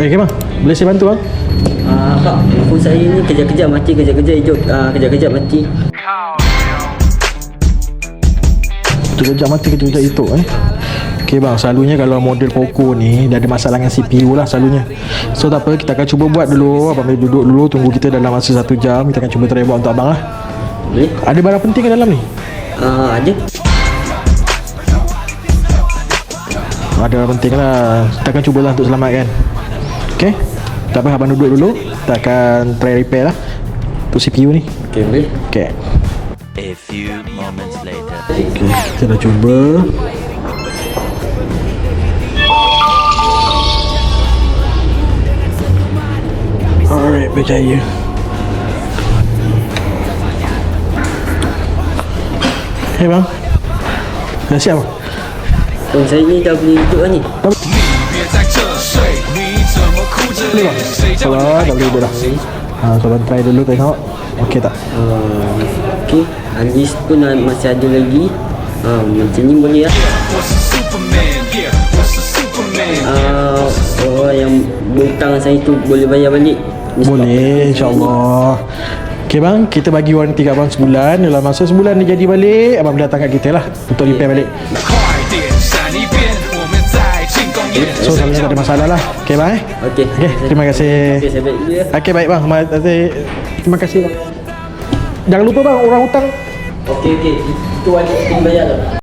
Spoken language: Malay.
Okay bang, boleh saya bantu bang? Pak, handphone saya ni kejap-kejap mati, kejap-kejap hidup, kejap-kejap mati. Kejap mati, kejap hidup Okay bang, selalunya kalau model Poco ni dia ada masalah dengan CPU lah selalunya. So tak apa, kita akan cuba buat dulu. Abang boleh duduk dulu, tunggu kita dalam masa 1 jam. Kita akan cuba try buat untuk abang lah. Boleh? Ada barang penting ke dalam ni? Ada. Ada barang penting lah. Kita akan cubalah untuk selamatkan. Okay, tak apa, abang duduk dulu. Kita akan try repair lah untuk CPU ni. Okay, boleh? Okay. A few moments later. Okay, kita dah cuba. Alright, berjaya. Hey bang, dah siap bang? Phone saya ni dah boleh hidup lah ni. Boleh bang? Kalau dah boleh hidup dah. Korang try dulu tengok. Okay tak? Okay, Andis pun masih ada lagi. Macam ni boleh lah. Orang yang berhutang saya tu boleh bayar balik. Boleh, insyaAllah. Okay bang, kita bagi warranty kat abang sebulan. Dalam masa sebulan dia jadi balik, abang boleh datang kat kita lah untuk repair balik. So selalunya tak ada masalah lah. Okay bang Okay, terima kasih. Okay, saya balik dulu ya. Okay baik bang, terima kasih bang. Jangan lupa bang, orang hutang. Okay, itu wajib kena bayar lah.